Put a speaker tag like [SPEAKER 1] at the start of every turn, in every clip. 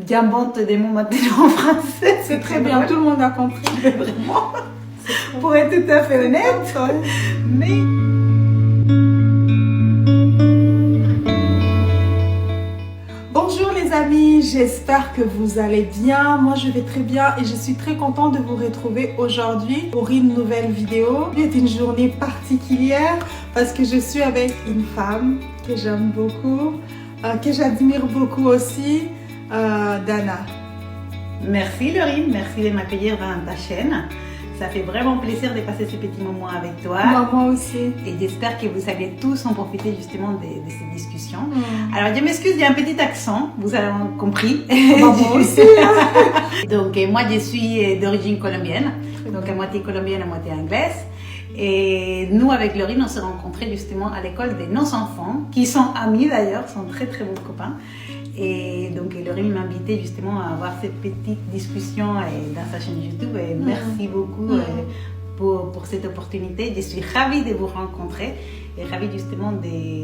[SPEAKER 1] j'invente des mots maintenant en français.
[SPEAKER 2] C'est très bien, tout le monde a compris.
[SPEAKER 1] Vraiment. Pour être tout à fait honnête. Mais...
[SPEAKER 2] Bonjour les amis, j'espère que vous allez bien. Moi je vais très bien et je suis très contente de vous retrouver aujourd'hui pour une nouvelle vidéo. C'est une journée particulière parce que je suis avec une femme que j'aime beaucoup, que j'admire beaucoup aussi, Dana.
[SPEAKER 1] Merci Laurine, merci de m'accueillir dans ta chaîne. Ça fait vraiment plaisir de passer ces petits moments avec toi.
[SPEAKER 2] Moi aussi.
[SPEAKER 1] Et j'espère que vous allez tous en profiter justement de cette discussion. Alors je m'excuse, il y a un petit accent, vous avez compris.
[SPEAKER 2] Moi aussi.
[SPEAKER 1] Donc moi je suis d'origine colombienne, donc à moitié colombienne, à moitié anglaise. Et nous avec Laurine, on s'est rencontrés justement à l'école de nos enfants, qui sont amis d'ailleurs, sont très très bons copains. Et donc Laurine m'a invité justement à avoir cette petite discussion dans sa chaîne YouTube. Et merci beaucoup pour cette opportunité. Je suis ravie de vous rencontrer et ravie justement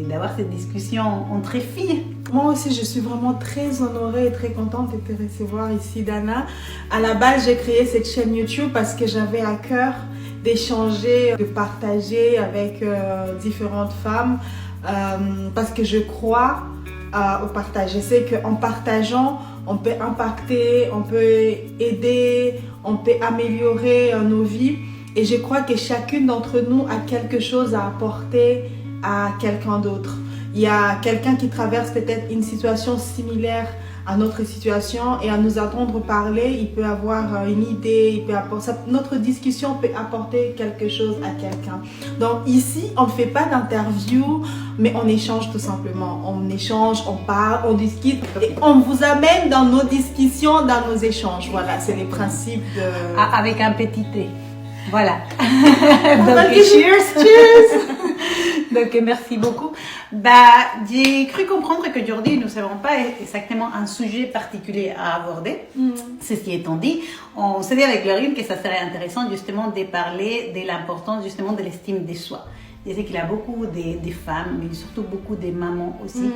[SPEAKER 1] d'avoir cette discussion entre filles.
[SPEAKER 2] Moi aussi, je suis vraiment très honorée et très contente de te recevoir ici, Dana. À la base, j'ai créé cette chaîne YouTube parce que j'avais à cœur d'échanger, de partager avec différentes femmes parce que je crois au partage. Je sais qu'en partageant, on peut impacter, on peut aider, on peut améliorer nos vies. Et je crois que chacune d'entre nous a quelque chose à apporter à quelqu'un d'autre. Il y a quelqu'un qui traverse peut-être une situation similaire à notre situation et à nous entendre parler, il peut avoir une idée, il peut apporter, notre discussion peut apporter quelque chose à quelqu'un. Donc ici, on ne fait pas d'interview, mais on échange tout simplement. On échange, on parle, on discute et on vous amène dans nos discussions, dans nos échanges. Voilà, c'est les principes de...
[SPEAKER 1] Avec un petit thé. Voilà.
[SPEAKER 2] Donc, cheers!
[SPEAKER 1] Donc merci beaucoup. J'ai cru comprendre qu'aujourd'hui nous n'avons pas exactement un sujet particulier à aborder. Ceci étant dit, on s'est dit avec Laurine que ça serait intéressant justement de parler de l'importance justement de l'estime de soi. Je sais qu'il y a beaucoup de femmes, mais surtout beaucoup de mamans aussi,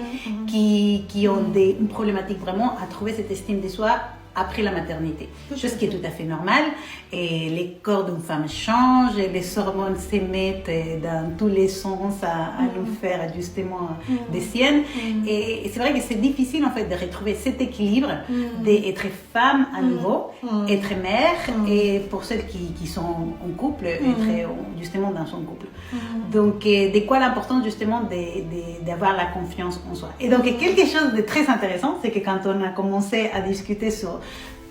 [SPEAKER 1] qui ont une problématique vraiment à trouver cette estime de soi après la maternité, chose qui est tout à fait normale. Et les corps d'une femme changent, et les hormones s'émettent dans tous les sens à nous faire justement des siennes. Et c'est vrai que c'est difficile en fait de retrouver cet équilibre d'être femme à nouveau, être mère, et pour celles qui sont en couple, être justement dans son couple. Donc de quoi l'importance justement d'avoir la confiance en soi. Et donc quelque chose de très intéressant, c'est que quand on a commencé à discuter sur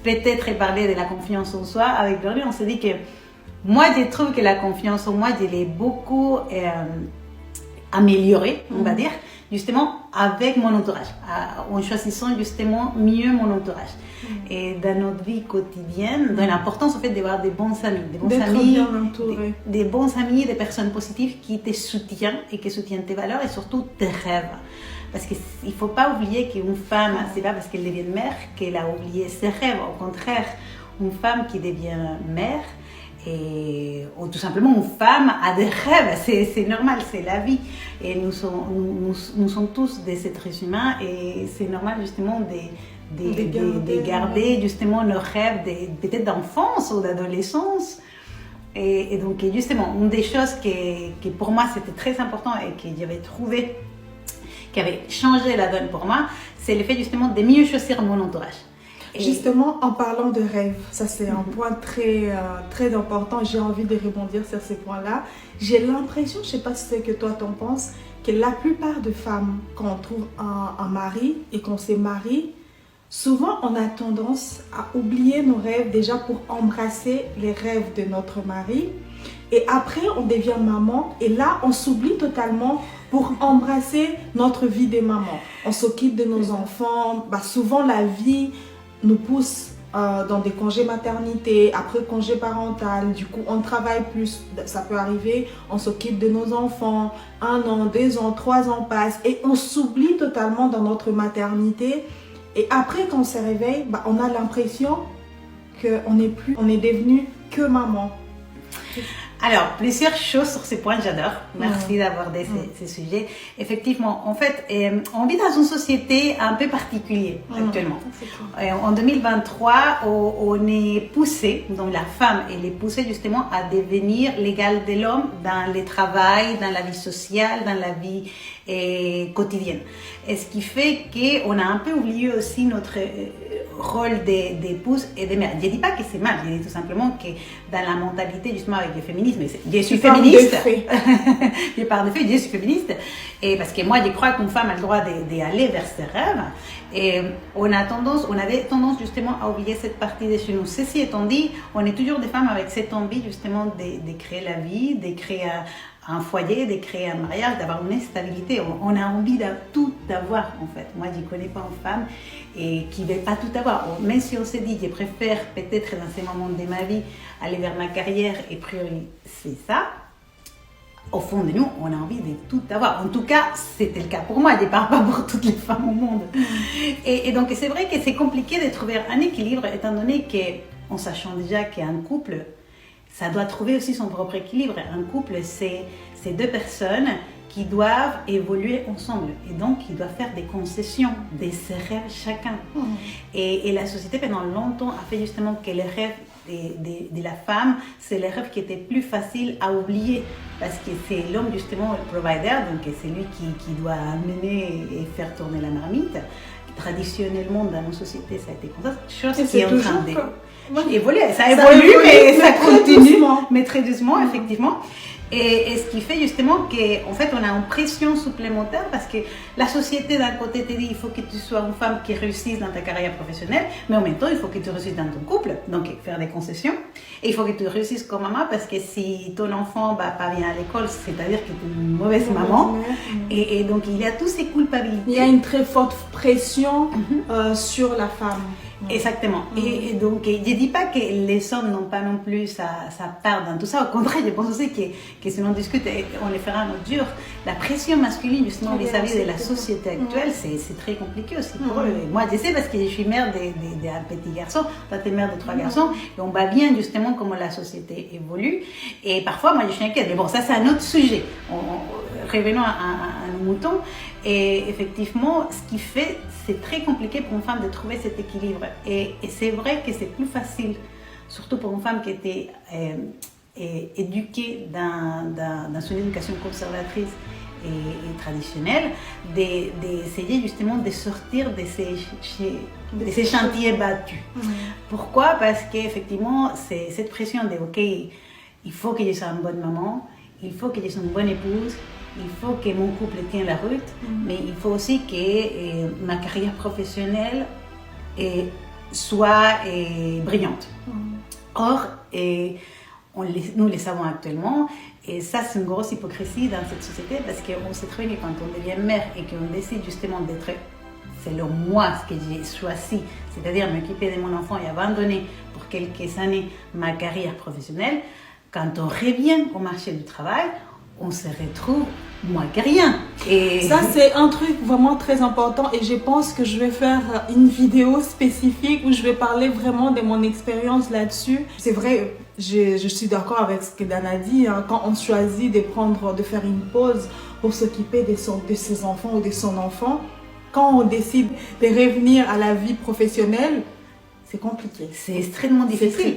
[SPEAKER 1] peut-être parler de la confiance en soi avec Laurine, on s'est dit que moi je trouve que la confiance en moi, je l'ai beaucoup améliorée, on va dire, justement avec mon entourage, en choisissant justement mieux mon entourage. Et dans notre vie quotidienne, dans l'importance en fait d'avoir des bons amis, des bons amis, des personnes positives qui te soutiennent et qui soutiennent tes valeurs et surtout tes rêves. Parce qu'il ne faut pas oublier qu'une femme, c'est pas parce qu'elle devient mère qu'elle a oublié ses rêves. Au contraire, une femme qui devient mère, ou tout simplement une femme a des rêves, c'est normal, c'est la vie. Et nous sommes tous des êtres humains et c'est normal justement de garder justement nos rêves peut-être d'enfance ou d'adolescence. Et donc justement, une des choses que pour moi c'était très important et que j'avais trouvé qui avait changé la donne pour moi, c'est le fait justement de mieux choisir mon entourage.
[SPEAKER 2] Et justement, en parlant de rêve, ça c'est un point très important. J'ai envie de rebondir sur ce point-là. J'ai l'impression, je ne sais pas si c'est que toi t'en penses, que la plupart de femmes, quand on trouve un mari et qu'on se marie, souvent on a tendance à oublier nos rêves déjà pour embrasser les rêves de notre mari. Et après, on devient maman et là, on s'oublie totalement pour embrasser notre vie de maman. On s'occupe de nos enfants. Souvent, la vie nous pousse dans des congés maternité, après congé parental. Du coup, on travaille plus. Ça peut arriver, on s'occupe de nos enfants. 1 an, 2 ans, 3 ans passent et on s'oublie totalement dans notre maternité. Et après, quand on se réveille, on a l'impression qu'on n'est plus, on est devenu que maman.
[SPEAKER 1] Alors, plusieurs choses sur ces points, j'adore. Merci d'aborder ces sujets. Effectivement, en fait, on vit dans une société un peu particulière actuellement. En 2023, on est poussé, donc la femme, elle est poussée justement à devenir l'égale de l'homme dans le travail, dans la vie sociale, dans la vie quotidienne. Et ce qui fait qu'on a un peu oublié aussi notre rôle d'épouse et de mère. Je ne dis pas que c'est mal, je dis tout simplement que dans la mentalité justement avec le féminisme, je suis féministe, je parle de fait, je suis féministe, et parce que moi je crois qu'une femme a le droit d'aller vers ses rêves, et on avait tendance justement à oublier cette partie de chez nous. Ceci étant dit, on est toujours des femmes avec cette envie justement de créer la vie, de créer un foyer, de créer un mariage, d'avoir une stabilité. On a envie de tout avoir en fait. Moi, je ne connais pas une femme qui ne veut pas tout avoir. Même si on s'est dit, je préfère peut-être dans ces moments de ma vie aller vers ma carrière et prioriser ça, au fond de nous, on a envie de tout avoir. En tout cas, c'était le cas pour moi. Je ne parle pas pour toutes les femmes au monde. Et donc, c'est vrai que c'est compliqué de trouver un équilibre, étant donné qu'en sachant déjà qu'un couple, ça doit trouver aussi son propre équilibre. Un couple, c'est deux personnes qui doivent évoluer ensemble. Et donc, ils doivent faire des concessions, des rêves chacun. Et la société, pendant longtemps, a fait justement que les rêves de la femme, c'est les rêves qui étaient plus faciles à oublier. Parce que c'est l'homme, justement, le provider, donc c'est lui qui doit amener et faire tourner la marmite. Traditionnellement, dans nos sociétés, ça a été comme ça. Chose qui est en train d'évoluer. Ça évolue, mais ça continue, mais très doucement, effectivement. Et ce qui fait justement qu'en fait, on a une pression supplémentaire parce que la société, d'un côté, te dit il faut que tu sois une femme qui réussisse dans ta carrière professionnelle, mais en même temps, il faut que tu réussisses dans ton couple, donc faire des concessions. Et il faut que tu réussisses comme maman parce que si ton enfant va pas bien à l'école, c'est-à-dire que tu es une mauvaise maman. Et donc, il y a toutes ces culpabilités.
[SPEAKER 2] Il y a une très forte pression sur la femme.
[SPEAKER 1] Exactement. Et donc, je ne dis pas que les hommes n'ont pas non plus sa part dans tout ça. Au contraire, je pense aussi que si on discute, on les fera un autre jour. La pression masculine, justement, vis-à-vis de la société actuelle, c'est très compliqué aussi pour eux. Et moi, je sais parce que je suis mère d'un petit garçon, toi, tu es mère de 3 garçons, et on voit bien justement comment la société évolue. Et parfois, moi, je suis inquiète. Mais bon, ça, c'est un autre sujet. Revenons à nos moutons. Et effectivement, ce qui fait, c'est très compliqué pour une femme de trouver cet équilibre. Et c'est vrai que c'est plus facile, surtout pour une femme qui était éduquée dans une éducation conservatrice et traditionnelle, d'essayer justement de sortir de ces chantiers battus. Pourquoi? Parce qu'effectivement, c'est cette pression de « ok, il faut que je sois une bonne maman, il faut que je sois une bonne épouse, il faut que mon couple tienne la route, mais il faut aussi que ma carrière professionnelle soit brillante. » Or, nous le savons actuellement, et ça c'est une grosse hypocrisie dans cette société parce qu'on sait très bien que quand on devient mère et qu'on décide justement d'être, selon moi, ce que j'ai choisi, c'est-à-dire m'occuper de mon enfant et abandonner pour quelques années ma carrière professionnelle, quand on revient au marché du travail, on se retrouve moins que rien. Et
[SPEAKER 2] ça, c'est un truc vraiment très important et je pense que je vais faire une vidéo spécifique où je vais parler vraiment de mon expérience là-dessus. C'est vrai, je suis d'accord avec ce que Dana dit, hein, quand on choisit de faire une pause pour s'occuper de ses enfants ou de son enfant, quand on décide de revenir à la vie professionnelle, c'est compliqué.
[SPEAKER 1] C'est extrêmement difficile.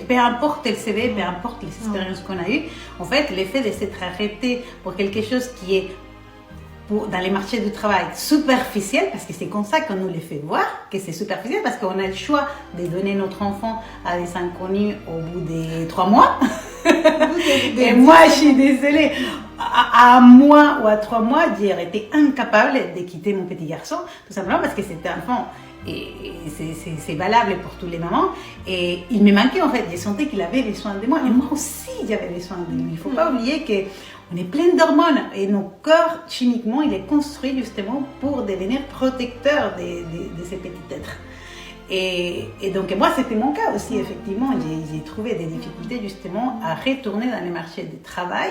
[SPEAKER 1] Peu importe le CV, peu importe les expériences qu'on a eues, en fait, l'effet de s'être arrêté pour quelque chose qui est dans les marchés du travail superficiel, parce que c'est comme ça qu'on nous les fait voir, que c'est superficiel, parce qu'on a le choix de donner notre enfant à des inconnus au bout des 3 mois. Et moi, je suis désolée, à 1 mois ou à 3 mois, j'ai été incapable de quitter mon petit garçon, tout simplement parce que cet enfant, et c'est valable pour tous les mamans, et il me manquait en fait, j'ai senti qu'il avait besoin de moi, et moi aussi j'avais besoin de lui. Il ne faut pas oublier qu'on est plein d'hormones, et notre corps, chimiquement, il est construit justement pour devenir protecteur de ces petits êtres. Et donc moi c'était mon cas aussi, effectivement, j'ai trouvé des difficultés justement à retourner dans les marchés du travail,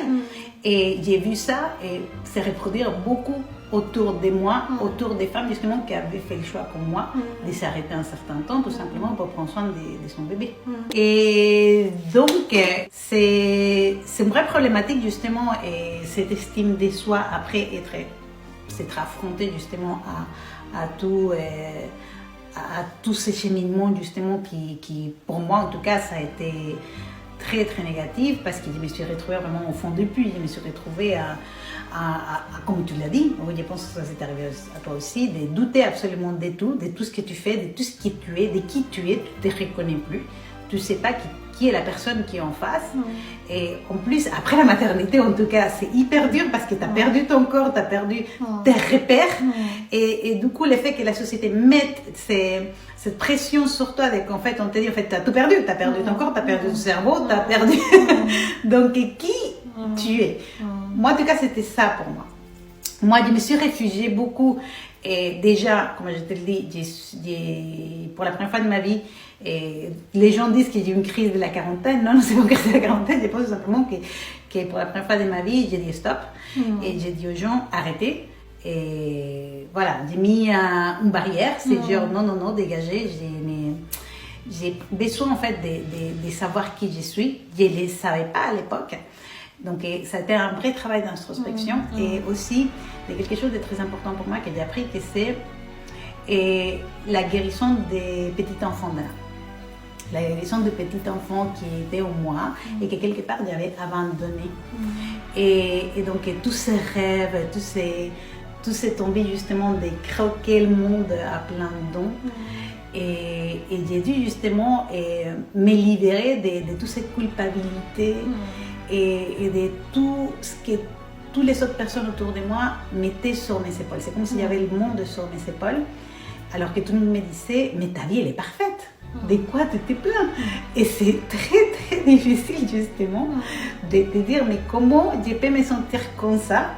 [SPEAKER 1] et j'ai vu ça se reproduire beaucoup autour de moi, autour des femmes justement qui avaient fait le choix comme moi de s'arrêter un certain temps tout simplement pour prendre soin de son bébé. Et donc c'est une vraie problématique justement, et cette estime de soi après s'être affronté justement à tous ces cheminements justement qui pour moi en tout cas ça a été très très négatif, parce que je me suis retrouvée vraiment au fond du puits. Je me suis retrouvée comme tu l'as dit, oui, je pense que ça s'est arrivé à toi aussi, de douter absolument de tout ce que tu fais, de tout ce que tu es, de qui tu es, tu ne te reconnais plus, tu ne sais pas qui est la personne qui est en face. Et en plus, après la maternité, en tout cas, c'est hyper dur parce que tu as perdu ton corps, tu as perdu tes repères. Et du coup, le fait que la société mette cette pression sur toi, qu'en fait, on te dit, en fait, tu as tout perdu. Tu as perdu ton corps, tu as perdu ton cerveau, tu as perdu... Donc, qui tu es? Moi, en tout cas, c'était ça pour moi. Moi, je me suis réfugiée beaucoup. Et déjà, comme je te le dis, pour la première fois de ma vie, et les gens disent que j'ai eu une crise de la quarantaine. Non, c'est pas une crise de la quarantaine. Je pense simplement que pour la première fois de ma vie, j'ai dit stop. Et j'ai dit aux gens, arrêtez. Et voilà, j'ai mis une barrière. C'est genre, non, dégagez. J'ai besoin en fait de savoir qui je suis. Je ne le savais pas à l'époque. Donc, ça a été un vrai travail d'introspection. Et aussi, il y a quelque chose de très important pour moi que j'ai appris, que c'est la guérison des petits enfants d'Anna. La guérison des petits enfants qui étaient en moi et que quelque part j'avais abandonné. Et donc, tous ces rêves, tous ces envies justement de croquer le monde à plein de dons. Et j'ai dû justement me libérer de toutes ces culpabilités. Et de tout ce que toutes les autres personnes autour de moi mettaient sur mes épaules. C'est comme s'il y avait le monde sur mes épaules, alors que tout le monde me disait, mais ta vie elle est parfaite, de quoi tu te plains? Et c'est très très difficile justement de te dire, mais comment je peux me sentir comme ça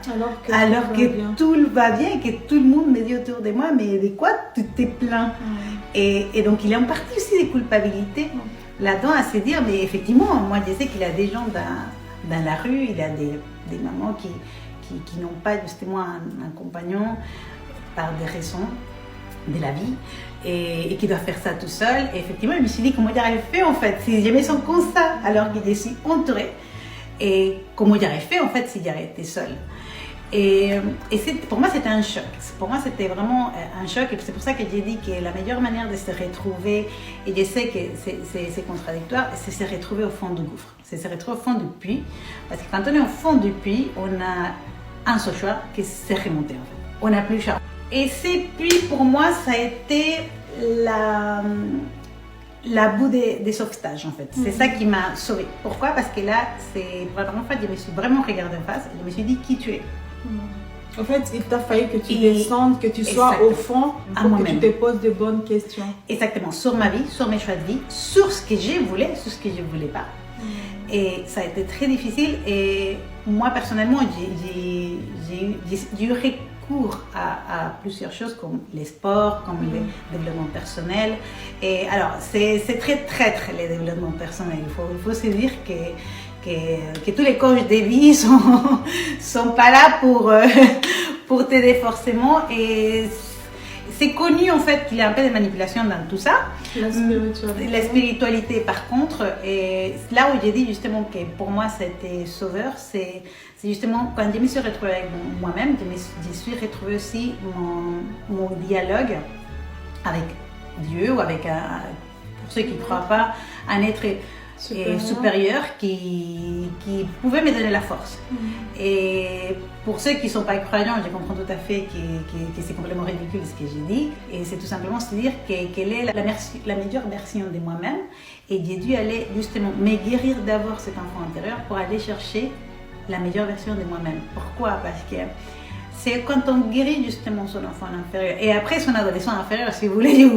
[SPEAKER 1] alors que tout va bien, que tout le monde me dit autour de moi, mais de quoi tu te plains? Et donc il y a en partie aussi des culpabilités là-dedans, à se dire, mais effectivement, moi je sais qu'il y a des gens dans la rue, il y a des mamans qui n'ont pas justement un compagnon par des raisons de la vie et qui doivent faire ça tout seul. Et effectivement, je me suis dit, comment j'aurais fait en fait si je me sens comme ça alors que je suis entourée? Et comment j'aurais fait en fait si j'aurais été seule? Et pour moi, c'était un choc. Pour moi, c'était vraiment un choc. Et c'est pour ça que j'ai dit que la meilleure manière de se retrouver, et je sais que c'est contradictoire, c'est se retrouver au fond du gouffre. C'est se retrouver au fond du puits. Parce que quand on est au fond du puits, on a un seul choix, qui c'est remonter en fait. On n'a plus le choix. Et ces puits, pour moi, ça a été la boue des sauvetages en fait. C'est ça qui m'a sauvée. Pourquoi? Parce que là, pour la première fois, je me suis vraiment regardée en face. Je me suis dit, qui tu es?
[SPEAKER 2] En fait, il t'a fallu que tu descendes, que tu sois au fond pour que tu te poses de bonnes questions.
[SPEAKER 1] Exactement, sur ma vie, sur mes choix de vie, sur ce que je voulais, sur ce que je ne voulais pas. Et ça a été très difficile. Et moi, personnellement, j'ai eu recours à plusieurs choses comme les sports, comme le développement personnel. Et alors, c'est très traître le développement personnel. Il faut se dire que tous les coachs de vie sont pas là pour t'aider forcément. Et c'est connu en fait qu'il y a un peu de manipulation dans tout ça. La spiritualité par contre, et là où j'ai dit justement que pour moi c'était sauveur, c'est justement quand je me suis retrouvée avec moi-même, je suis retrouvée aussi mon dialogue avec Dieu ou avec pour ceux qui ne croient pas, un être supérieur qui pouvait me donner la force. Et pour ceux qui ne sont pas croyants, je comprends tout à fait que c'est complètement ridicule ce que j'ai dit. Et c'est tout simplement se dire quelle est la meilleure version de moi-même. Et j'ai dû aller justement me guérir d'abord cet enfant intérieur pour aller chercher la meilleure version de moi-même. Pourquoi? Parce que c'est quand on guérit justement son enfant inférieur. Et après son adolescent inférieur, si vous voulez, je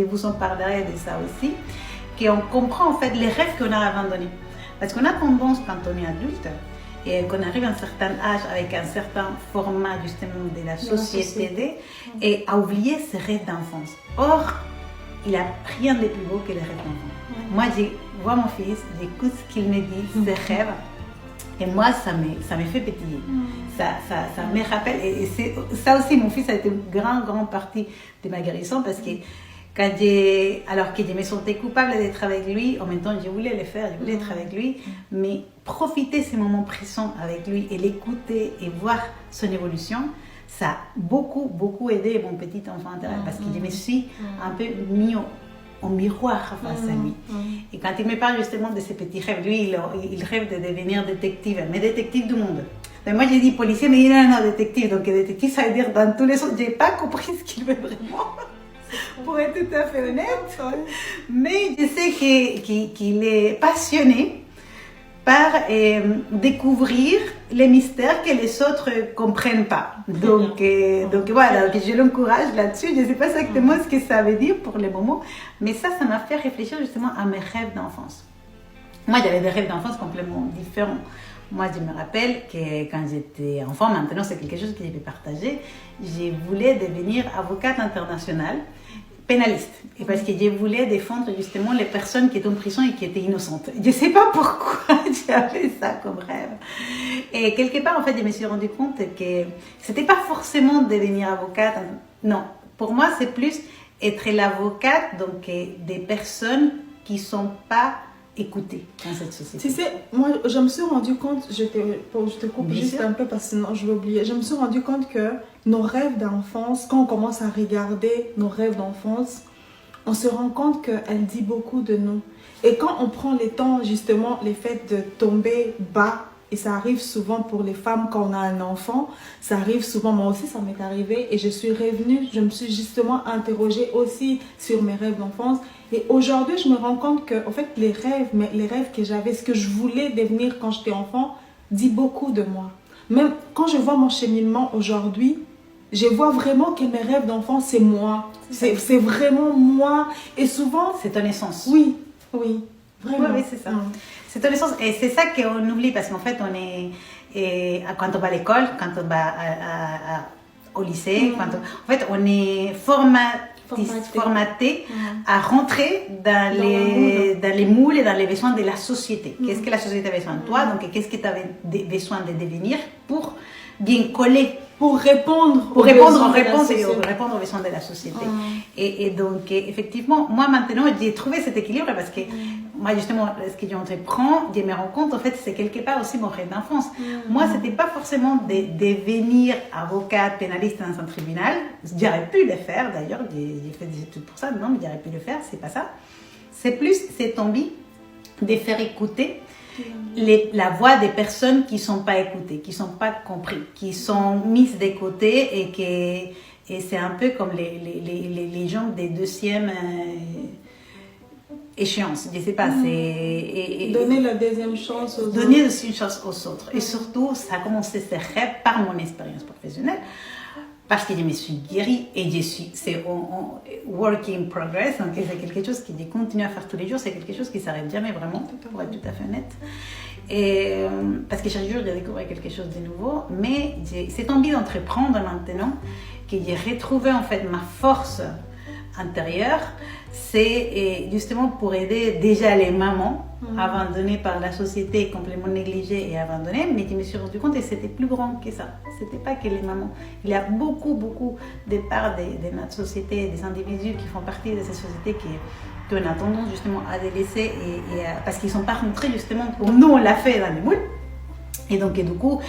[SPEAKER 1] vous en parlerai de ça aussi. On comprend en fait les rêves qu'on a abandonnés. Parce qu'on a tendance, quand on est adulte et qu'on arrive à un certain âge avec un certain format justement de la société, et à oublier ses rêves d'enfance. Or, il n'y a rien de plus beau que les rêves d'enfance. Moi, je vois mon fils, j'écoute ce qu'il me dit, ses rêves, Et moi, ça me fait pétiller. Ça me rappelle, et ça aussi, mon fils a été une grande partie de ma guérison parce que alors que je me sentais coupable d'être avec lui, en même temps, je voulais le faire, je voulais être avec lui, mais profiter de ces moments présents avec lui et l'écouter et voir son évolution, ça a beaucoup aidé mon petit enfant intérieur parce que je me suis un peu mis en miroir face à lui. Et quand il me parle justement de ses petits rêves, lui, il rêve de devenir détective, mais détective du monde. Mais moi, j'ai dit policier, mais il est non, détective. Donc, détective, ça veut dire dans tous les sens. Je n'ai pas compris ce qu'il veut vraiment, pour être tout à fait honnête. Mais je sais qu'il est passionné par découvrir les mystères que les autres ne comprennent pas. Donc voilà, donc je l'encourage là-dessus. Je ne sais pas exactement ce que ça veut dire pour le moment, mais ça m'a fait réfléchir justement à mes rêves d'enfance. Moi, j'avais des rêves d'enfance complètement différents. Moi, je me rappelle que quand j'étais enfant, maintenant c'est quelque chose que je vais partager, je voulais devenir avocate internationale, pénaliste. Et parce que je voulais défendre justement les personnes qui étaient en prison et qui étaient innocentes. Je ne sais pas pourquoi j'avais ça comme rêve. Et quelque part, en fait, je me suis rendu compte que ce n'était pas forcément devenir avocate. Non, pour moi, c'est plus être l'avocate donc, des personnes qui ne sont pas écoutées dans cette société.
[SPEAKER 2] Tu sais, moi, je me suis rendu compte, je te coupe juste un peu parce que sinon je vais oublier. Je me suis rendu compte que nos rêves d'enfance, quand on commence à regarder nos rêves d'enfance, on se rend compte qu'elle dit beaucoup de nous. Et quand on prend le temps, justement, les faits de tomber bas, et ça arrive souvent pour les femmes quand on a un enfant, ça arrive souvent, moi aussi ça m'est arrivé, et je suis revenue, je me suis justement interrogée aussi sur mes rêves d'enfance. Et aujourd'hui, je me rends compte que, en fait, les rêves que j'avais, ce que je voulais devenir quand j'étais enfant, dit beaucoup de moi. Même quand je vois mon cheminement aujourd'hui, je vois vraiment que mes rêves d'enfant, c'est moi. C'est vraiment moi. Et souvent...
[SPEAKER 1] C'est ton essence.
[SPEAKER 2] Oui, vraiment.
[SPEAKER 1] Oui, c'est ça. C'est ton essence. Et c'est ça qu'on oublie parce qu'en fait, quand on va à l'école, quand on va au lycée, en fait, on est formaté à rentrer dans les moules et dans les besoins de la société. Qu'est-ce que la société a besoin de toi? Donc, qu'est-ce que tu as besoin de devenir pour bien coller? Pour répondre aux besoins de la société. Et donc, effectivement, moi maintenant, j'ai trouvé cet équilibre parce que moi, justement, ce que j'entreprends, je me rends compte, en fait, c'est quelque part aussi mon rêve d'enfance. Moi, ce n'était pas forcément de devenir avocate, pénaliste dans un tribunal. J'aurais pu le faire, d'ailleurs, j'ai fait des études pour ça, non, mais j'aurais pu le faire, c'est pas ça. C'est plus cette envie de faire écouter la voix des personnes qui ne sont pas écoutées, qui ne sont pas comprises, qui sont mises de côté et c'est un peu comme les gens des deuxièmes échéances. Je ne sais pas, c'est...
[SPEAKER 2] Donner la deuxième chance aux autres.
[SPEAKER 1] Donner aussi une chance aux autres. Et surtout, ça a commencé ces rêves par mon expérience professionnelle. Parce que je me suis guérie et c'est un work in progress, donc c'est quelque chose que je continue à faire tous les jours, c'est quelque chose qui ne s'arrête jamais vraiment, pour être tout à fait honnête. Et, parce que chaque jour, je découvre quelque chose de nouveau, mais j'ai cette envie d'entreprendre maintenant, que j'ai retrouvé en fait ma force intérieure, c'est justement pour aider déjà les mamans abandonnées par la société, complètement négligées et abandonnées, mais je me suis rendu compte que c'était plus grand que ça. C'était pas que les mamans. Il y a beaucoup de parts de notre société, des individus qui font partie de cette société qu'on a tendance justement à délaisser parce qu'ils ne sont pas rentrés justement comme nous on l'a fait dans les moules. Et donc, du coup,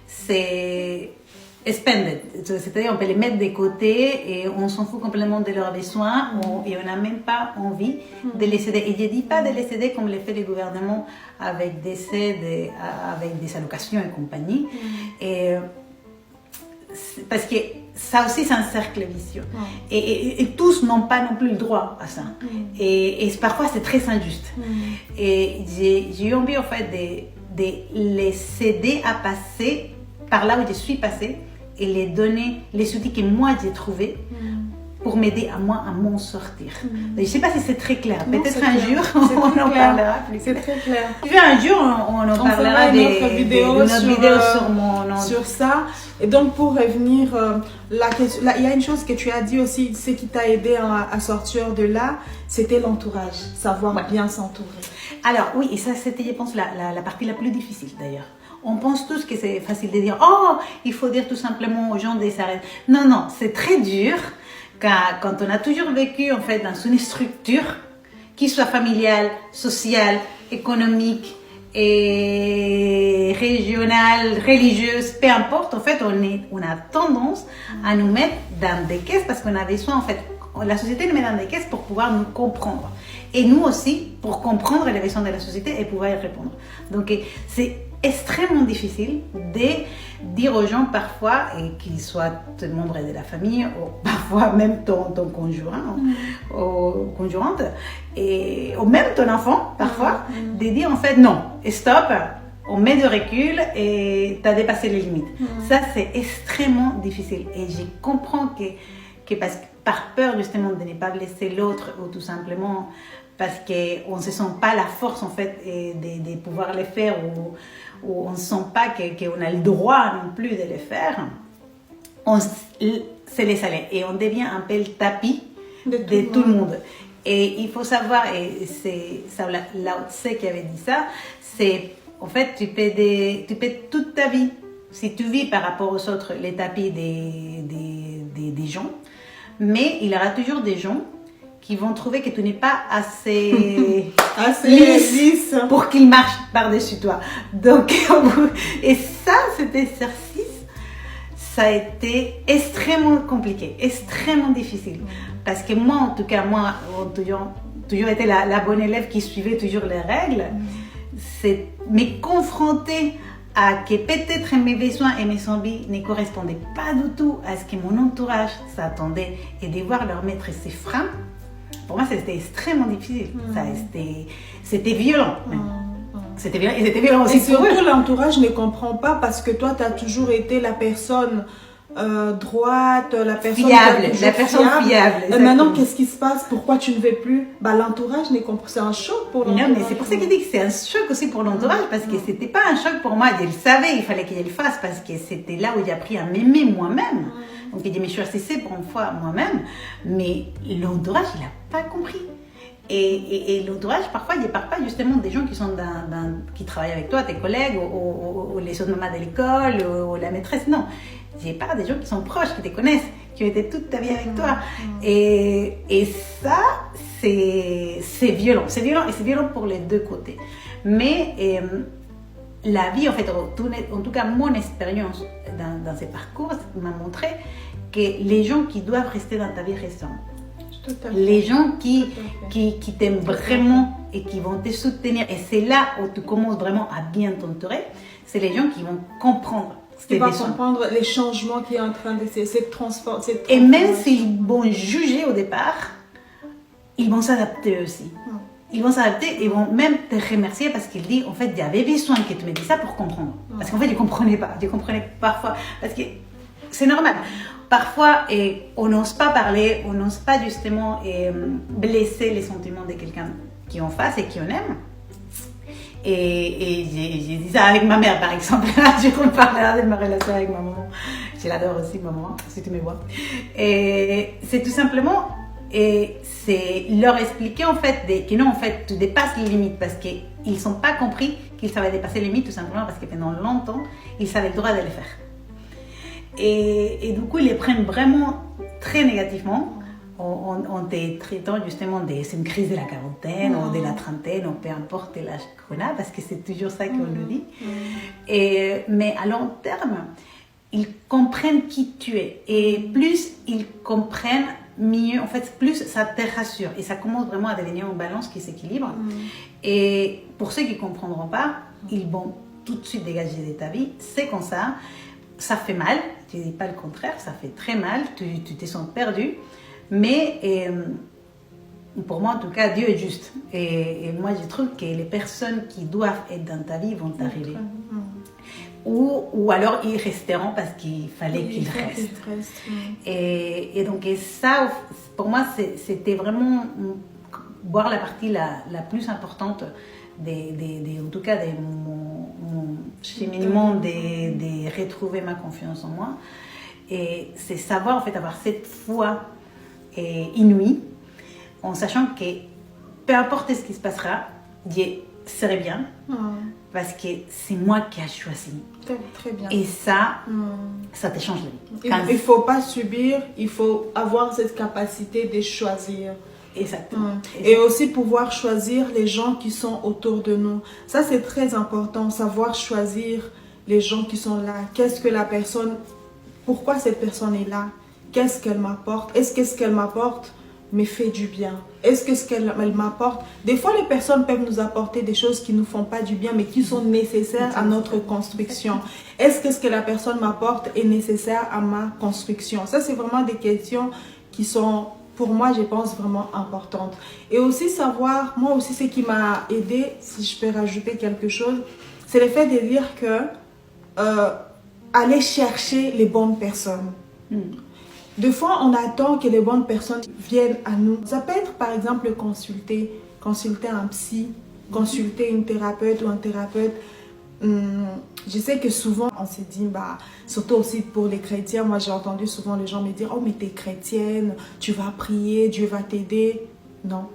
[SPEAKER 1] c'est expanded, c'est-à-dire on peut les mettre de côté et on s'en fout complètement de leurs besoins et on n'a même pas envie de les aider. Et je ne dis pas de les aider comme le fait le gouvernement avec des aides, avec des allocations et compagnie, parce que ça aussi c'est un cercle vicieux et tous n'ont pas non plus le droit à ça et parfois c'est très injuste et j'ai eu envie en fait de les aider à passer par là où je suis passée et les donner les outils que moi j'ai trouvés pour m'aider à moi à m'en sortir. Je ne sais pas si c'est très clair. Peut-être un jour,
[SPEAKER 2] on
[SPEAKER 1] en parlera plus.
[SPEAKER 2] C'est très clair.
[SPEAKER 1] Un jour, on en parlera
[SPEAKER 2] une autre vidéo
[SPEAKER 1] sur mon...
[SPEAKER 2] Sur ça. Et donc, pour revenir, il y a une chose que tu as dit aussi, ce qui t'a aidé à sortir de là, c'était l'entourage, savoir bien s'entourer.
[SPEAKER 1] Alors oui, et ça c'était, je pense, la partie la plus difficile d'ailleurs. On pense tous que c'est facile de dire « Oh, il faut dire tout simplement aux gens de s'arrêter ». Non, non, c'est très dur quand on a toujours vécu en fait dans une structure qui soit familiale, sociale, économique, et régionale, religieuse, peu importe. En fait, on a tendance à nous mettre dans des caisses parce qu'on a besoin, en fait, la société nous met dans des caisses pour pouvoir nous comprendre. Et nous aussi, pour comprendre les besoins de la société et pouvoir y répondre. Donc, c'est extrêmement difficile de dire aux gens parfois, et qu'ils soient membres de la famille, ou parfois même ton conjoint ou conjointe, ou même ton enfant, parfois, de dire en fait non, stop, on met de recul et tu as dépassé les limites. Ça, c'est extrêmement difficile. Et je comprends que par peur justement de ne pas blesser l'autre ou tout simplement parce qu'on ne se sent pas la force en fait de pouvoir le faire ou on ne sent pas qu'on a le droit non plus de le faire, on se laisse aller et on devient un peu le tapis de tout le monde. Et il faut savoir, et c'est Lao Tse qui avait dit ça, c'est en fait tu peux toute ta vie, si tu vis par rapport aux autres les tapis des gens, mais il y aura toujours des gens qui vont trouver que tu n'es pas assez lisse pour qu'ils marchent par-dessus toi. Donc, et ça, cet exercice, ça a été extrêmement compliqué, extrêmement difficile. Parce que moi, en tout cas, toujours été la bonne élève qui suivait toujours les règles. C'est me confronter à que peut-être mes besoins et mes envies ne correspondaient pas du tout à ce que mon entourage s'attendait et devoir leur mettre ces freins. Pour moi, c'était extrêmement difficile. C'était violent. C'était violent. Et c'était violent aussi.
[SPEAKER 2] Et surtout, l'entourage ne comprend pas parce que toi, tu as toujours été la personne droite, la personne fiable. Et maintenant, qu'est-ce qui se passe? Pourquoi tu ne veux plus? L'entourage ne comprend pas. C'est un choc pour l'entourage.
[SPEAKER 1] Non, mais c'est pour ça que je dis que c'est un choc aussi pour l'entourage parce que c'était pas un choc pour moi. Je le savais, il fallait que je le fasse parce que c'était là où j'ai appris à m'aimer moi-même. Donc, je me choisissais pour une fois moi-même, mais l'entourage, il n'a pas compris. Et l'entourage, parfois, il ne part pas justement des gens qui sont qui travaillent avec toi, tes collègues, ou les autres mamans de l'école, ou la maîtresse. Non, j'ai pas des gens qui sont proches, qui te connaissent, qui ont été toute ta vie avec toi. Et ça, c'est violent. C'est violent et c'est violent pour les deux côtés. Mais la vie, en fait, en tout cas, mon expérience dans ces parcours m'a montré que les gens qui doivent rester dans ta vie restent. Les gens qui t'aiment vraiment et qui vont te soutenir, et c'est là où tu commences vraiment à bien t'entourer, c'est les gens qui vont comprendre.
[SPEAKER 2] Qui vont comprendre les changements qui est en train de se transformer.
[SPEAKER 1] Et même s'ils vont juger au départ, ils vont s'adapter aussi. Ils vont s'adapter et vont même te remercier parce qu'ils disent en fait j'avais besoin que tu me dises ça pour comprendre. Parce qu'en fait je ne comprenais pas. Je comprenais parfois parce que c'est normal. Parfois on n'ose pas parler, on n'ose pas justement blesser les sentiments de quelqu'un qui est en face et qui on aime. Et j'ai dit ça avec ma mère par exemple. Je reparlerai de ma relation avec ma maman. Je l'adore aussi ma maman si tu me vois. Et c'est tout simplement c'est leur expliquer en fait que non en fait tu dépasses les limites parce qu'ils n'ont pas compris qu'ils savaient dépasser les limites tout simplement parce que pendant longtemps ils avaient le droit de le faire. Et du coup ils les prennent vraiment très négativement en te traitant justement c'est une crise de la quarantaine ou de la trentaine ou peu importe l'âge qu'on a parce que c'est toujours ça qu'on nous dit. Mais à long terme ils comprennent qui tu es et plus ils comprennent mieux, en fait, plus ça te rassure et ça commence vraiment à devenir une balance qui s'équilibre. Et pour ceux qui ne comprendront pas, ils vont tout de suite dégager de ta vie. C'est comme ça, ça fait mal, je ne dis pas le contraire, ça fait très mal, tu te sens perdu, mais pour moi en tout cas, Dieu est juste. Et moi je trouve que les personnes qui doivent être dans ta vie vont t'arriver. ou alors ils resteront parce qu'il fallait qu'ils restent. Et donc ça, pour moi, c'était vraiment voir la partie la plus importante en tout cas de mon cheminement de retrouver ma confiance en moi. Et c'est savoir en fait avoir cette foi inouïe en sachant que peu importe ce qui se passera, Dieu serait bien parce que c'est moi qui ai choisi.
[SPEAKER 2] Très bien.
[SPEAKER 1] Et ça te change de vie.
[SPEAKER 2] Il ne faut pas subir, il faut avoir cette capacité de choisir.
[SPEAKER 1] Exactement.
[SPEAKER 2] Et aussi pouvoir choisir les gens qui sont autour de nous. Ça, c'est très important, savoir choisir les gens qui sont là. Qu'est-ce que la personne, pourquoi cette personne est là? Qu'est-ce qu'elle m'apporte? Est-ce que ce qu'elle m'apporte me fait du bien? Est-ce que ce qu'elle m'apporte... Des fois, les personnes peuvent nous apporter des choses qui ne nous font pas du bien, mais qui sont nécessaires à notre construction. Est-ce que ce que la personne m'apporte est nécessaire à ma construction? Ça, c'est vraiment des questions qui sont... pour moi, je pense vraiment importante. Et aussi savoir, moi aussi, ce qui m'a aidé, si je peux rajouter quelque chose, c'est le fait de dire que aller chercher les bonnes personnes. Des fois, on attend que les bonnes personnes viennent à nous. Ça peut être, par exemple, consulter un psy, consulter une thérapeute ou un thérapeute. Je sais que souvent on se dit, surtout aussi pour les chrétiens, moi j'ai entendu souvent les gens me dire, oh mais t'es chrétienne, tu vas prier, Dieu va t'aider. Non.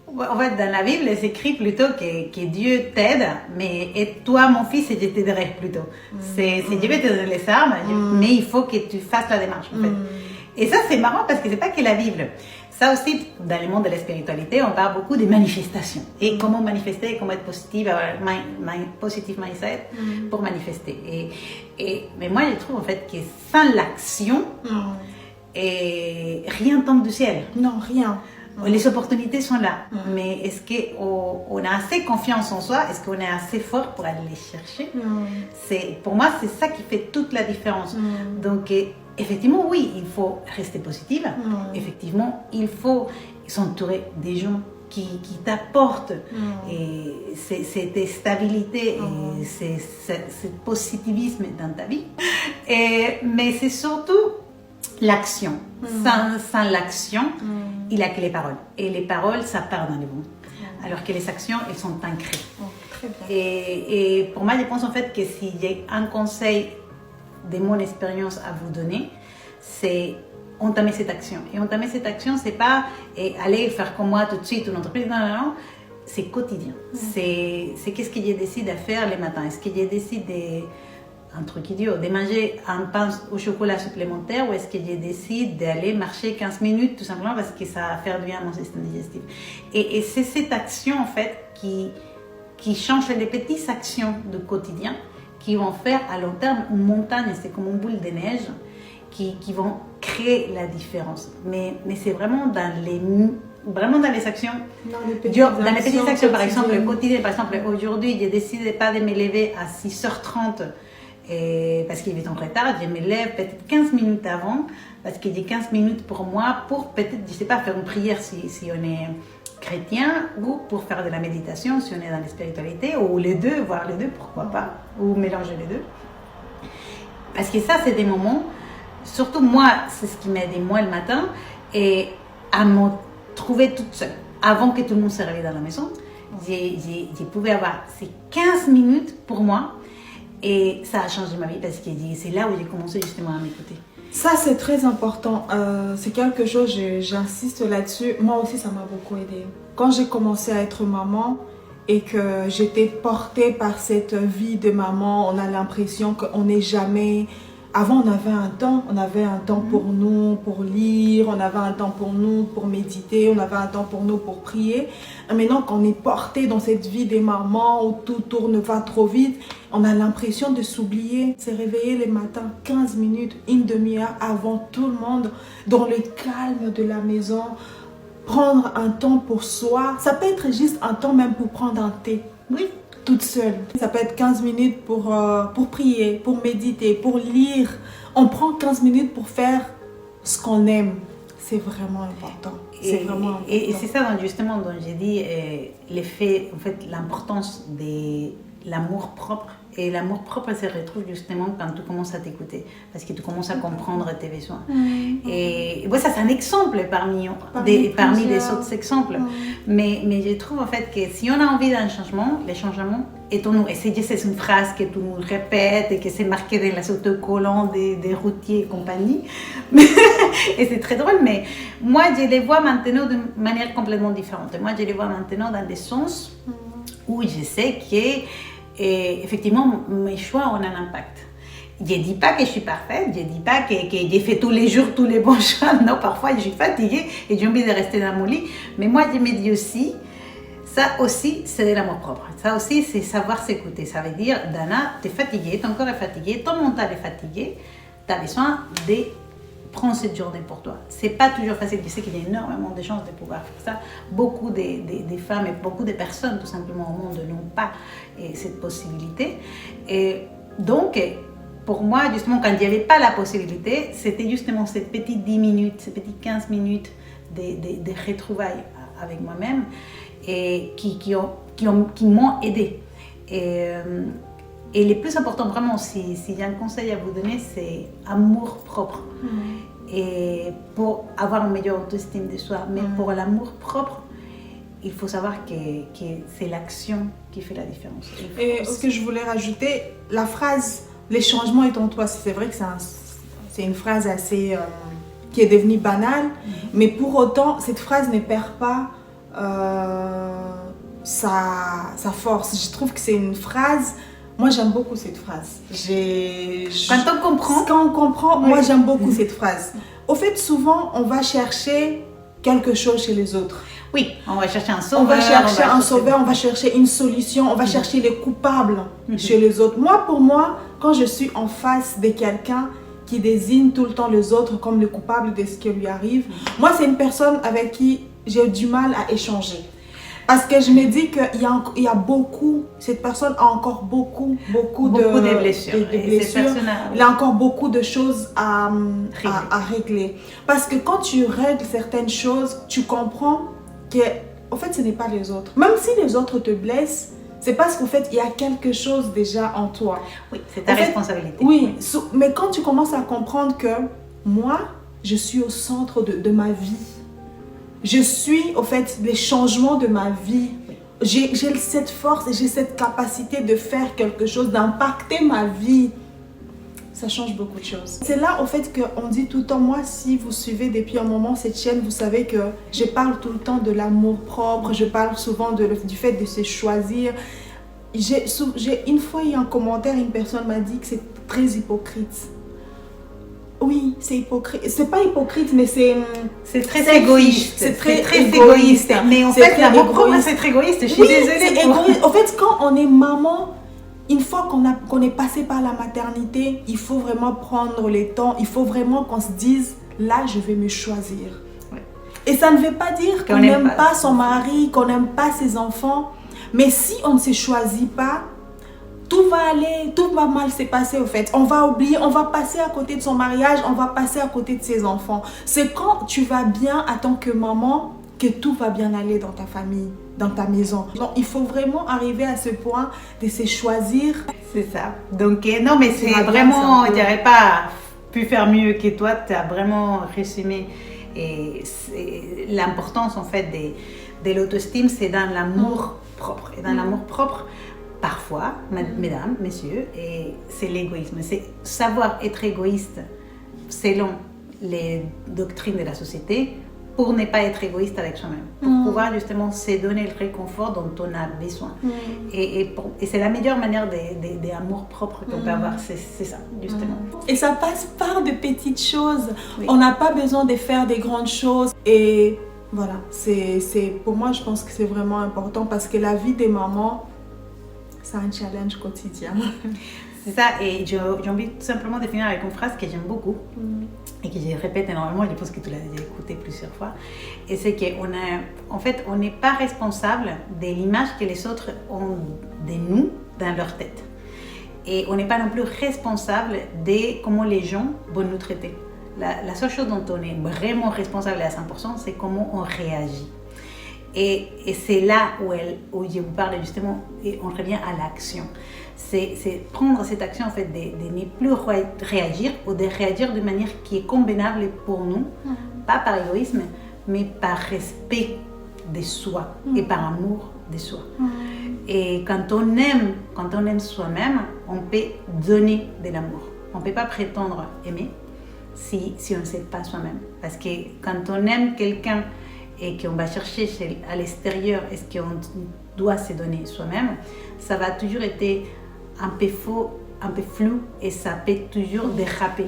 [SPEAKER 1] En fait, dans la Bible, c'est écrit plutôt que Dieu t'aide, mais toi, mon fils, je t'aiderai plutôt. C'est Dieu va te donner les armes, mais il faut que tu fasses la démarche, en fait. Et ça, c'est marrant parce que c'est pas que la Bible. Ça aussi, dans le monde de la spiritualité, on parle beaucoup des manifestations. Et comment manifester, comment être positive, avoir positive mindset pour manifester. Mais moi, je trouve en fait que sans l'action, rien tombe du ciel.
[SPEAKER 2] Non, rien.
[SPEAKER 1] Les opportunités sont là, mais est-ce qu'on a assez confiance en soi? Est-ce qu'on est assez fort pour aller les chercher? Pour moi, c'est ça qui fait toute la différence. Donc, effectivement, oui, il faut rester positive. Effectivement, il faut s'entourer des gens qui t'apportent cette stabilité et ce positivisme dans ta vie. Mais c'est surtout l'action. Sans l'action, il n'y a que les paroles. Et les paroles, ça part dans les vents. Alors que les actions, elles sont ancrées.
[SPEAKER 2] Très bien.
[SPEAKER 1] Et pour moi, je pense en fait que s'il y a un conseil de mon expérience à vous donner, c'est entamer cette action. Et entamer cette action, c'est pas aller faire comme moi tout de suite une entreprise. Non. C'est quotidien. C'est qu'est-ce que je décide de faire le matin. Est-ce que je décide un truc idiot, de manger un pain au chocolat supplémentaire ou est-ce que je décide d'aller marcher 15 minutes tout simplement parce que ça va faire du bien à mon système digestif. Et c'est cette action en fait qui change les petites actions du quotidien qui vont faire à long terme une montagne, c'est comme une boule de neige qui vont créer la différence. Mais c'est vraiment dans les actions, dans les petites actions, par exemple, le quotidien. Par exemple, aujourd'hui, je décide pas de me lever à 6h30 parce qu'il est en retard, je me lève peut-être 15 minutes avant parce qu'il y a 15 minutes pour moi pour peut-être, je sais pas, faire une prière si on est chrétien ou pour faire de la méditation si on est dans la spiritualité ou les deux, voire les deux, pourquoi pas, ou mélanger les deux. Parce que ça, c'est des moments, surtout moi, c'est ce qui m'aide moi le matin, et à me trouver toute seule. Avant que tout le monde se réveille dans la maison, je pouvais avoir ces 15 minutes pour moi. Et ça a changé ma vie parce que c'est là où j'ai commencé justement à m'écouter.
[SPEAKER 2] Ça, c'est très important. C'est quelque chose, j'insiste là-dessus. Moi aussi, ça m'a beaucoup aidée. Quand j'ai commencé à être maman et que j'étais portée par cette vie de maman, on a l'impression qu'on n'est jamais... Avant, on avait un temps pour nous, pour lire, on avait un temps pour nous, pour méditer, on avait un temps pour nous, pour prier. Et maintenant qu'on est porté dans cette vie des mamans où tout tourne, va trop vite, on a l'impression de s'oublier. Se réveiller le matin 15 minutes, une demi-heure avant tout le monde, dans le calme de la maison, prendre un temps pour soi. Ça peut être juste un temps même pour prendre un thé.
[SPEAKER 1] Oui.
[SPEAKER 2] Toute seule. Ça peut être 15 minutes pour prier, pour méditer, pour lire. On prend 15 minutes pour faire ce qu'on aime. C'est vraiment important.
[SPEAKER 1] Et c'est ça justement dont j'ai dit l'effet, en fait, l'importance de l'amour propre Et l'amour propre se retrouve justement quand tu commences à t'écouter, parce que tu commences à comprendre tes besoins. Et ouais, ça c'est un exemple parmi les autres exemples. Mais je trouve en fait que si on a envie d'un changement, le changement est en nous. Et c'est une phrase que tu nous répètes et que c'est marqué dans les autocollants des routiers et compagnie. Et c'est très drôle, mais moi je les vois maintenant de manière complètement différente. Moi je les vois maintenant dans des sens où je sais que et effectivement, mes choix ont un impact. Je ne dis pas que je suis parfaite, je ne dis pas que j'ai fait tous les jours tous les bons choix. Non, parfois je suis fatiguée et j'ai envie de rester dans mon lit. Mais moi, je me dis aussi, ça aussi, c'est de l'amour propre. Ça aussi, c'est savoir s'écouter. Ça veut dire, Dana, tu es fatiguée, ton corps est fatigué, ton mental est fatigué, tu as besoin de prends cette journée pour toi. C'est pas toujours facile. Je sais qu'il y a énormément de chances de pouvoir faire ça. Beaucoup des femmes et beaucoup de personnes, tout simplement, au monde n'ont pas cette possibilité. Et donc, pour moi, justement, quand il n'y avait pas la possibilité, c'était justement ces petites 10 minutes, ces petites 15 minutes de retrouvailles avec moi-même et qui m'ont aidée. Et le plus important, vraiment, si j'ai un conseil à vous donner, c'est amour propre. Et pour avoir une meilleure autoestime de soi, mais pour l'amour propre, il faut savoir que c'est l'action qui fait la différence.
[SPEAKER 2] Et ce que je voulais rajouter, la phrase « les changements est en toi », c'est vrai que c'est une phrase assez qui est devenue banale, mais pour autant, cette phrase ne perd pas sa force. Je trouve que c'est une phrase... Moi, j'aime beaucoup cette phrase.
[SPEAKER 1] Quand on comprend,
[SPEAKER 2] moi, j'aime beaucoup cette phrase. Au fait, souvent, on va chercher quelque chose chez les autres.
[SPEAKER 1] Oui, on va chercher un sauveur.
[SPEAKER 2] On va chercher une solution, on va chercher les coupables chez les autres. Pour moi, quand je suis en face de quelqu'un qui désigne tout le temps les autres comme les coupables de ce qui lui arrive, moi, c'est une personne avec qui j'ai du mal à échanger. Parce que je me dis qu'il y a beaucoup, cette personne a encore beaucoup de blessures. Il a encore beaucoup de choses à régler. Parce que quand tu règles certaines choses, tu comprends que, en fait, ce n'est pas les autres. Même si les autres te blessent, c'est parce qu'en fait, il y a quelque chose déjà en toi.
[SPEAKER 1] Oui, c'est ta responsabilité.
[SPEAKER 2] Oui, mais quand tu commences à comprendre que moi, je suis au centre de ma vie. Je suis, au fait, les changements de ma vie. J'ai cette force et j'ai cette capacité de faire quelque chose, d'impacter ma vie. Ça change beaucoup de choses. C'est là, au fait, qu'on dit tout le temps, moi, si vous suivez depuis un moment cette chaîne, vous savez que je parle tout le temps de l'amour propre, je parle souvent du fait de se choisir. Une fois, il y a un commentaire, une personne m'a dit que c'est très hypocrite. Oui, c'est hypocrite. C'est pas hypocrite, mais c'est
[SPEAKER 1] très égoïste. C'est très égoïste. Mais en fait, l'amour propre, c'est très égoïste. Je suis désolée.
[SPEAKER 2] En fait, quand on est maman, une fois qu'on est passé par la maternité, il faut vraiment prendre le temps. Il faut vraiment qu'on se dise, là, je vais me choisir. Ouais. Et ça ne veut pas dire qu'on n'aime pas son mari, qu'on n'aime pas ses enfants. Mais si on ne se choisit pas, tout va mal se passer au fait. On va oublier, on va passer à côté de son mariage, on va passer à côté de ses enfants. C'est quand tu vas bien en tant que maman que tout va bien aller dans ta famille, dans ta maison. Donc il faut vraiment arriver à ce point de se choisir.
[SPEAKER 1] C'est ça. Donc non mais c'est vraiment, je n'aurais pas pu faire mieux que toi, tu as vraiment résumé. Et l'importance en fait de l'autostime, c'est dans l'amour propre. Et dans l'amour propre, parfois, mesdames, messieurs, c'est l'égoïsme. C'est savoir être égoïste selon les doctrines de la société pour ne pas être égoïste avec soi-même. Pour pouvoir justement se donner le réconfort dont on a besoin. Et c'est la meilleure manière d'amour propre qu'on peut avoir. C'est ça, justement.
[SPEAKER 2] Et ça passe par de petites choses. Oui. On n'a pas besoin de faire des grandes choses. Et voilà, pour moi, je pense que c'est vraiment important parce que la vie des mamans, c'est un challenge quotidien.
[SPEAKER 1] C'est ça, et j'ai envie tout simplement de finir avec une phrase que j'aime beaucoup et que je répète énormément, je pense que tu l'as déjà écoutée plusieurs fois. Et c'est qu'on n'est pas responsable de l'image que les autres ont de nous dans leur tête. Et on n'est pas non plus responsable de comment les gens vont nous traiter. La seule chose dont on est vraiment responsable à 100%, c'est comment on réagit. Et c'est là où je vous parle justement, et on revient à l'action. C'est prendre cette action en fait de ne plus réagir ou de réagir de manière qui est convenable pour nous, pas par égoïsme, mais par respect de soi et par amour de soi. Et quand on aime soi-même, on peut donner de l'amour. On ne peut pas prétendre aimer si on ne sait pas soi-même. Parce que quand on aime quelqu'un et qu'on va chercher à l'extérieur, est-ce qu'on doit se donner soi-même, ça va toujours être un peu faux, un peu flou et ça peut toujours déraper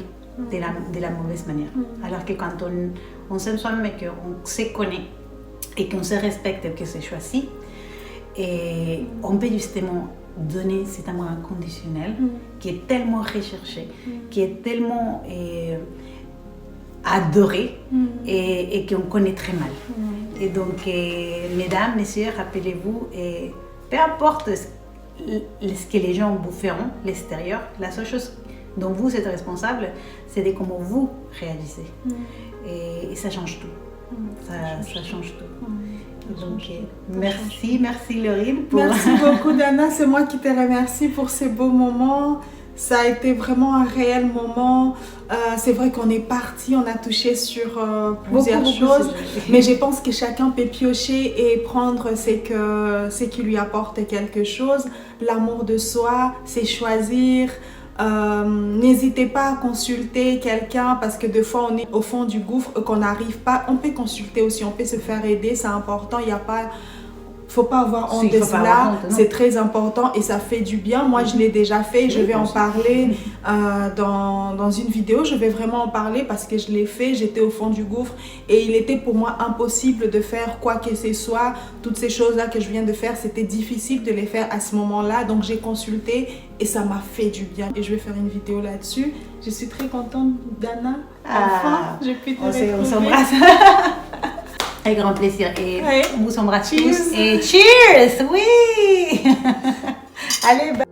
[SPEAKER 1] de la mauvaise manière. Alors que quand on s'aime soi-même et qu'on se connaît et qu'on se respecte et qu'on se choisit, et on peut justement donner cet amour inconditionnel qui est tellement recherché, qui est tellement adoré et qu'on connaît très mal. Et donc, mesdames, messieurs, rappelez-vous, peu importe ce que les gens vous feront, l'extérieur, la seule chose dont vous êtes responsable, c'est de comment vous réagissez. Et ça change tout. Ça change tout. Donc, merci Laurine.
[SPEAKER 2] Merci beaucoup Dana, c'est moi qui te remercie pour ces beaux moments. Ça a été vraiment un réel moment. C'est vrai qu'on est parti, on a touché sur plusieurs choses, mais je pense que chacun peut piocher et prendre ce qui lui apporte quelque chose. L'amour de soi, c'est choisir. N'hésitez pas à consulter quelqu'un parce que des fois on est au fond du gouffre et qu'on n'arrive pas. On peut consulter aussi, on peut se faire aider, c'est important. Faut pas avoir honte de cela, c'est très important et ça fait du bien. Moi, je l'ai déjà fait, je vais en parler dans une vidéo. Je vais vraiment en parler parce que je l'ai fait, j'étais au fond du gouffre et il était pour moi impossible de faire quoi que ce soit. Toutes ces choses-là que je viens de faire, c'était difficile de les faire à ce moment-là. Donc, j'ai consulté et ça m'a fait du bien. Et je vais faire une vidéo là-dessus. Je suis très contente, Dana. Enfin, je peux te retrouver.
[SPEAKER 1] On s'embrasse. Avec grand plaisir. Et on vous embrasse tous. Et cheers! Oui!
[SPEAKER 2] Allez, bye.